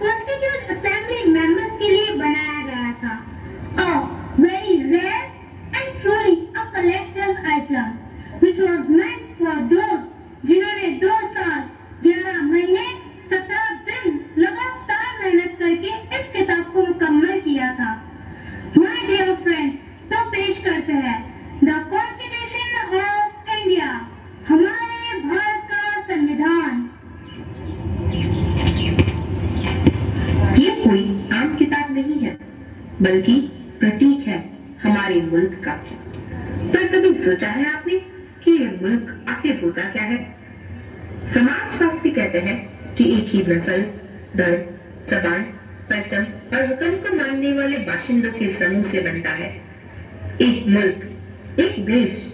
Constituent assembly members के लिए बनाया गया था। A very rare and truly a collector's item, which was meant for those जिन्होंने 2 साल 11 महीने 17 दिन लगातार मेहनत करके इस किताब को मुकम्मल किया था। My dear friends, तो पेश करते हैं The Constitution of India, हमारे भारत का संविधान। ये कोई आम किताब नहीं है, बल्कि प्रतीक है हमारे मुल्क का। पर कभी सोचा है आपने कि ये मुल्क आखिर होता क्या है? समाजशास्त्री कहते हैं कि एक ही नस्ल, दर, जबान, परचम और हुक्म को मानने वाले बाशिंदों के समूह से बनता है एक मुल्क, एक देश।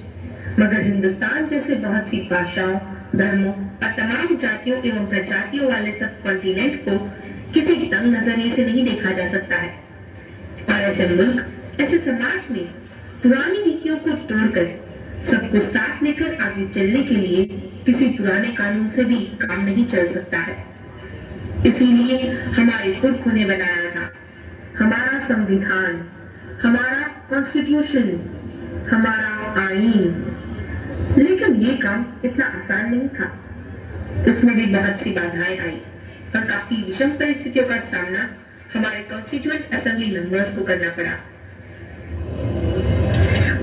मगर हिंदुस्तान जैसे बहुत सी भाषाओं, धर्मों और तमाम जातियों एवं प्रजातियों वाले सब कॉन्टिनेंट को किसी तंग नजरिए से नहीं देखा जा सकता है। और ऐसे मुल्क, ऐसे समाज में पुरानी नीतियों को तोड़कर सबको साथ लेकर आगे चलने के लिए किसी पुराने कानून से भी काम नहीं चल सकता है। इसीलिए हमारे पुरखों ने बनाया था हमारा संविधान, हमारा कॉन्स्टिट्यूशन, हमारा आईन। लेकिन ये काम इतना आसान नहीं था। इसमें भी बहुत सी बाधाएं आई और काफी विषम परिस्थितियों का सामना हमारे कॉन्स्टिट्यूएंट असेंबली मेंबर्स को करना पड़ा।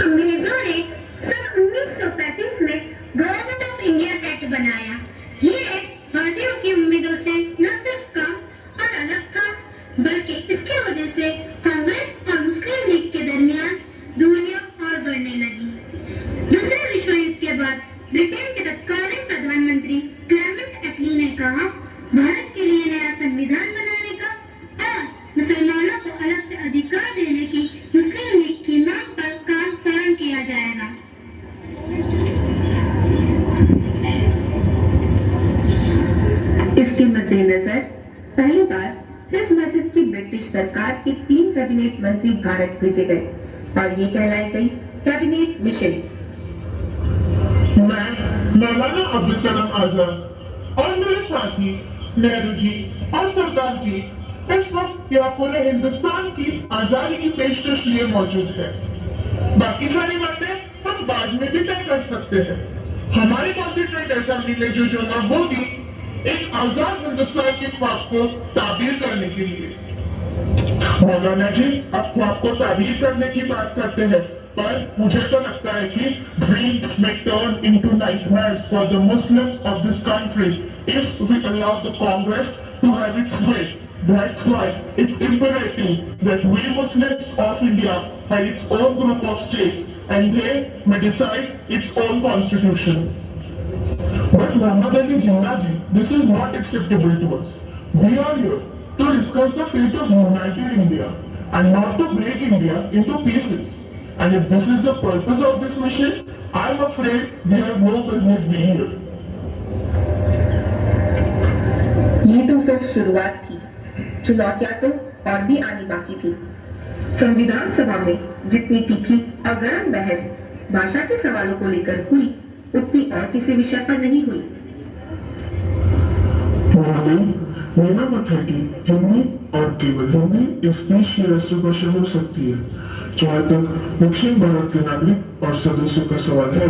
अंग्रेजों ने सन 1935 में गवर्नमेंट ऑफ इंडिया एक्ट बनाया। ये एक्ट भारतीयों की उम्मीदों से न सिर्फ कम और अलग था, बल्कि इसके वजह से कांग्रेस और मुस्लिम लीग के दरमियान दूरियां और बढ़ने लगी। दूसरे विश्व युद्ध के बाद ब्रिटेन के तत्कालीन प्रधानमंत्री क्लेमेंट एटली ने कहा, भारत के लिए नया संविधान बनाने का और मुसलमानों को अलग से अधिकार देने की मुस्लिम लीग की मांग पर काम फौरन किया जाएगा। इसके मद्देनजर पहली बार हिज मैजेस्टी ब्रिटिश सरकार के 3 कैबिनेट मंत्री भारत भेजे गए और ये कहलाई गई कैबिनेट मिशन। मैं मौलाना अब्दुल कलाम आजाद और मेरे साथी नेहरू जी और सरदार जी इस वक्त यहाँ पूरे हिंदुस्तान की आजादी की पेशकश लिए मौजूद है। बाकी सारी बातें हम बाद में भी तय कर सकते हैं। हमारी कॉन्स्टिट्यूएंट असेंबली में जो जगह होगी एक आजाद हिंदुस्तान के ख्वाब को ताबीर करने के लिए। मौलाना जी आप ख्वाब को ताबीर करने की बात करते हैं, पर मुझे तो लगता है कि dreams may turn into nightmares for the Muslims of this country if we allow the Congress to have its way. That's why it's imperative that we Muslims of India have its own group of states and they may decide its own constitution. But Muhammad Ali Jinnah ji, this is not acceptable to us. We are here to discuss the fate of united India and not to break India into pieces. And if this is the purpose of this mission, I am afraid we have no business being here. ये तो सिर्फ शुरुआत थी, चुनौतियां तो और भी आनी बाकी थी। संविधान सभा में जितनी तीखी और गर्म बहस भाषा के सवालों को लेकर हुई, उतनी और किसी विषय पर नहीं हुई। मेरा मत है कि हिंदी और केवल हिंदी इस देश की राष्ट्रभाषा हो सकती है। जहाँ तक दक्षिण भारत के नागरिक और सदस्यों का सवाल है,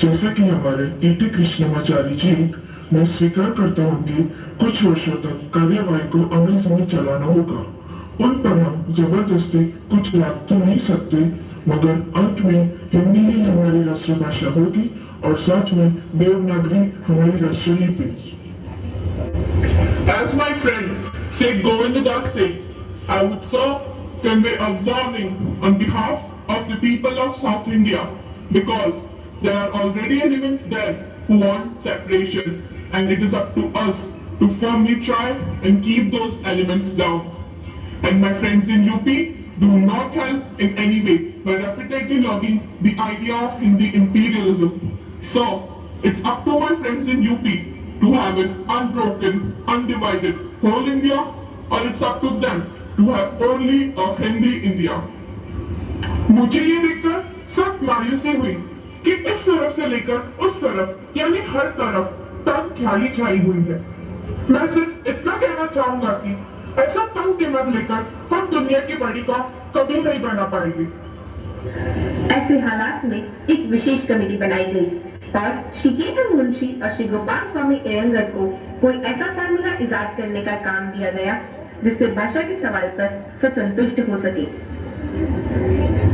जैसे कि हमारे टी कृष्णमाचारी जी, मैं स्वीकार करता हूँ कि कुछ वर्षों तक कार्यवाही को अंग्रेजी में चलाना होगा। उन पर हम जबरदस्ती कुछ लाद तो नहीं सकते, मगर अंत में हिंदी ही हमारी राष्ट्रभाषा होगी और साथ में देवनागरी हमारी राष्ट्रलिपि। As my friend Sheikh Govindadas said, I would so convey a warning on behalf of the people of South India because there are already elements there who want separation and it is up to us to firmly try and keep those elements down. And my friends in UP, do not help in any way by repeatedly logging the idea of Hindi imperialism. So, it's up to my friends in UP to have an unbroken, undivided whole India, or it's up to them to have only a Hindi India. मुझे ये देखकर सख्त मायूसी हुई कि इस तरफ से लेकर उस तरफ यानी हर तरफ तक ख्याली छाई हुई है। मैं सिर्फ इतना कहना चाहूंगा कि ऐसा तंग दिमाग लेकर हम दुनिया की बड़ी कौम कभी नहीं बना पाएंगे। ऐसे हालात में एक विशेष कमेटी बनाई गई और श्री के मुंशी और श्री गोपाल स्वामी अयंगर को कोई ऐसा फार्मूला इजाद करने का काम दिया गया जिससे भाषा के सवाल पर सब संतुष्ट हो सके।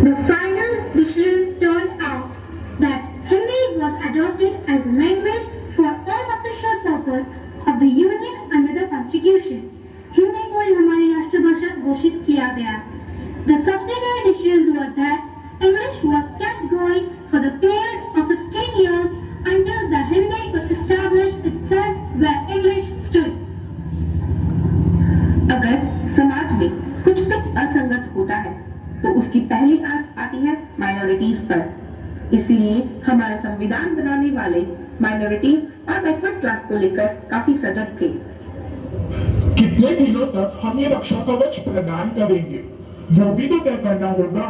The final decisions turned out that Hindi was adopted as language for all official purpose of the Union under the Constitution. Hindi को ही हमारी राष्ट्रभाषा घोषित किया गया। The subsidiary decisions were that English was kept going for the period of 15 years until the Hindi could establish itself where English stood. अगर समाज में कुछ भी असंगत होता है तो उसकी पहली आंच आती है माइनॉरिटीज पर। इसीलिए हमारा संविधान बनाने वाले माइनॉरिटीज और बैकवर्ड क्लास को लेकर काफी सजग थे। कितने दिनों तक हम ये रक्षा कवच प्रदान करेंगे, वो भी तो तय करना होगा।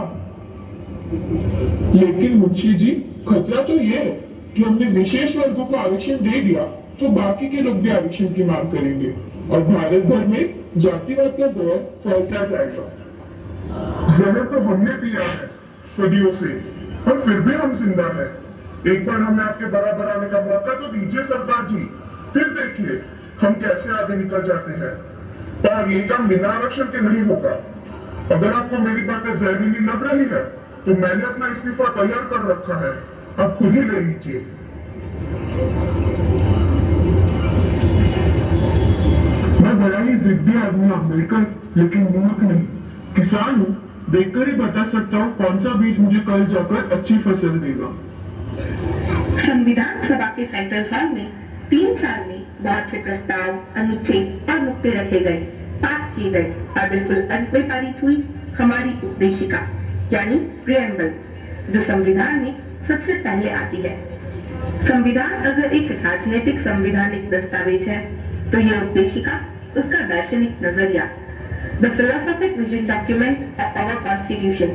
लेकिन मुंशी जी, खतरा तो ये है कि हमने विशेष वर्गों को आरक्षण दे दिया तो बाकी के लोग भी आरक्षण की मांग करेंगे और भारत भर में जातिवाद का जहर फैलता जाएगा। जहर तो हमने पिया है सदियों से और फिर भी हम जिंदा है। एक बार हमें आपके बराबर आने का मौका तो दीजिए सरदार जी, फिर देखिए हम कैसे आगे निकल जाते हैं। और ये काम बिना आरक्षण के नहीं होगा। अगर आपको मेरी बातें जहरीली लग रही है तो मैंने अपना इस्तीफा तैयार कर रखा है, आप खुद ही ले लीजिए। मैं बड़ा ही जिद्दी आदमी अम्बेडकर, लेकिन मूर्ख नहीं। किसान हूँ, देखकर ही बता सकता हूँ कौन सा बीज मुझे कल जाकर अच्छी फसल देगा। संविधान सभा के सेंट्रल हॉल में 3 साल में बहुत से प्रस्ताव, अनुच्छेद और नुक्ते रखे गए, पास किए गए और बिल्कुल अंत में पारित हुई हमारी उपदेशिका यानी प्रियम्बल, जो संविधान में सबसे पहले आती है। संविधान अगर एक राजनीतिक संवैधानिक दस्तावेज है तो यह उपदेशिका उसका दार्शनिक नजरिया, the philosophic vision document of our constitution.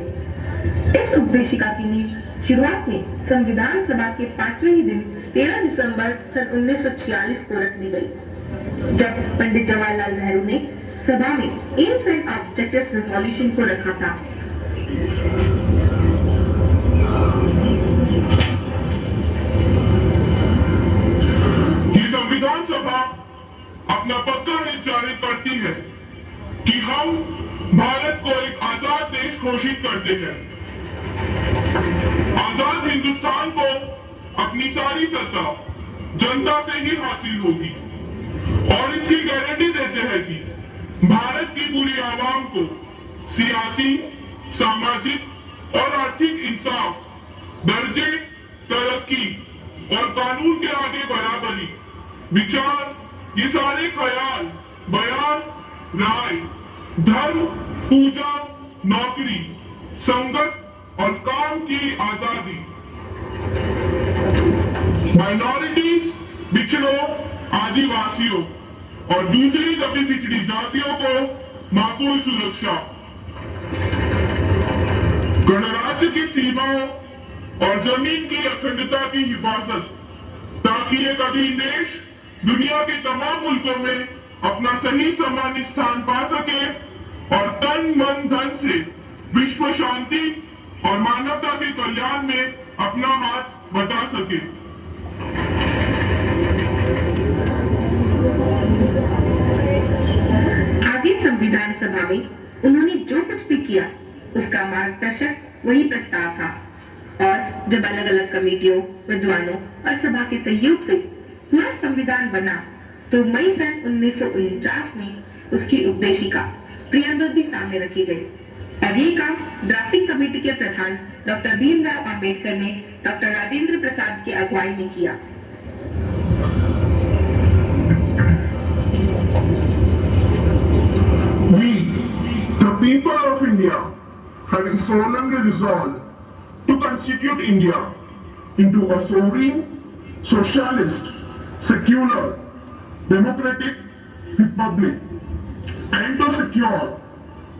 इस उपदेशिका की नींव शुरुआत में संविधान सभा के 5वें ही दिन 13 दिसंबर सन 1946 को रख दी गई, जब पंडित जवाहरलाल नेहरू ने सभा में एम्स एंड ऑब्जेक्टिव्स रेजोल्यूशन को रखा था। ये संविधान सभा अपना पक्का हित जारी करती है कि हम भारत को एक आजाद देश घोषित करते हैं। आजाद हिंदुस्तान को अपनी सारी सत्ता जनता से ही हासिल होगी और इसकी गारंटी देते हैं कि भारत की पूरी आवाम को सियासी, सामाजिक और आर्थिक इंसाफ, दर्जे, तरक्की और कानून के आगे बराबरी, विचार, ये सारे ख्याल, बयान, राय, धर्म, पूजा, नौकरी, संगत और काम की आजादी, माइनॉरिटीज, पिछड़ों, आदिवासियों और दूसरी दबी पिछड़ी जातियों को माकूल सुरक्षा, गणराज्य की सीमाओं और जमीन की अखंडता की हिफाजत, ताकि एक अधीन देश दुनिया के तमाम मुल्कों में अपना सही सम्मानित स्थान पा सके और तन मन धन से विश्व शांति और मानवता के कल्याण में अपना हाथ बटा सके। आगे संविधान सभा में उन्होंने जो कुछ भी किया उसका मार्गदर्शक वही प्रस्ताव था और जब अलग अलग कमेटियों, विद्वानों और सभा के सहयोग से पूरा संविधान बना तो मई सन 1949 में उसकी उपदेशिका प्रियम्बल भी सामने रखी गई और ये काम ड्राफ्टिंग कमेटी के प्रधान डॉक्टर भीमराव अंबेडकर ने डॉक्टर राजेंद्र प्रसाद की अगुवाई में किया। We, the people of India, having solemnly resolved to constitute India into a sovereign, socialist, secular, democratic republic and to secure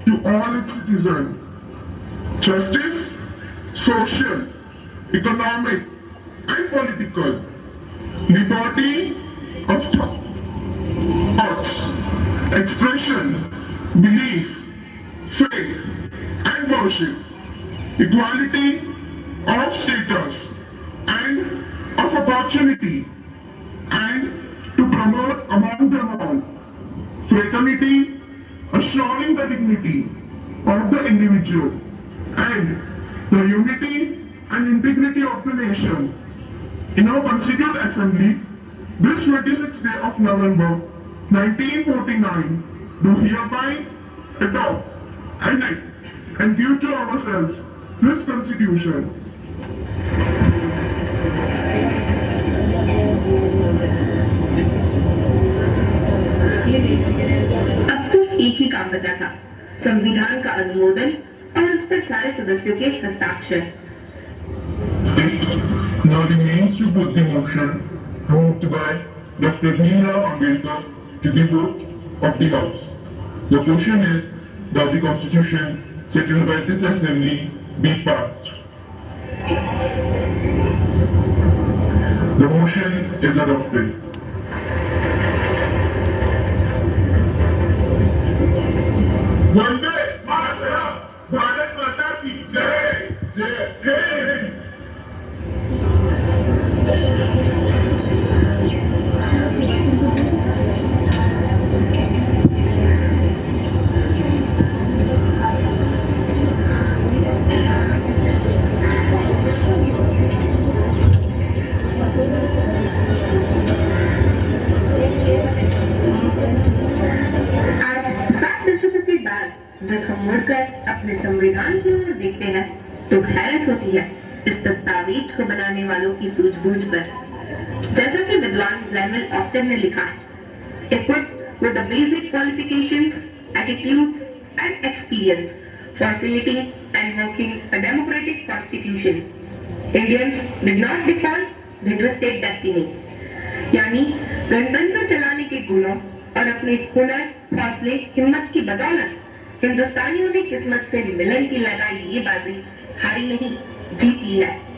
to all its citizens justice, social, economic and political liberty of thoughts, expression belief, faith, and worship, equality of status and of opportunity, and to promote among them all fraternity, assuring the dignity of the individual and the unity and integrity of the nation. In our Constituent Assembly, this 26th day of November 1949, do hereby adopt, enact, and give to ourselves this Constitution. अब सिर्फ एक ही काम बचा था, संविधान का अनुमोदन और उस पर सारे सदस्यों के हस्ताक्षर। It now remains to put the motion moved by Dr. Bhimrao Ambedkar to the vote of the House. The question is that the Constitution settled by this Assembly be passed. The motion is adopted. Vande Mataram, Bharat माता की जय, जय हिंद। जब हम मुड़कर अपने संविधान की ओर देखते हैं तो हैरत होती है इस दस्तावेज को बनाने वालों की सूझबूझ पर। जैसा कि विद्वान लैमुएल ऑस्टिन ने लिखा है, equipped with the basic qualifications, attitudes and experience for creating and working a democratic constitution, Indians did not default the twisted destiny। यानी गणतंत्र चलाने के गुणों और अपने हुनर, हौसले, हिम्मत की बदौलत हिंदुस्तानियों ने किस्मत से मिलन की लगाई ये बाजी हारी नहीं, जीत ली है।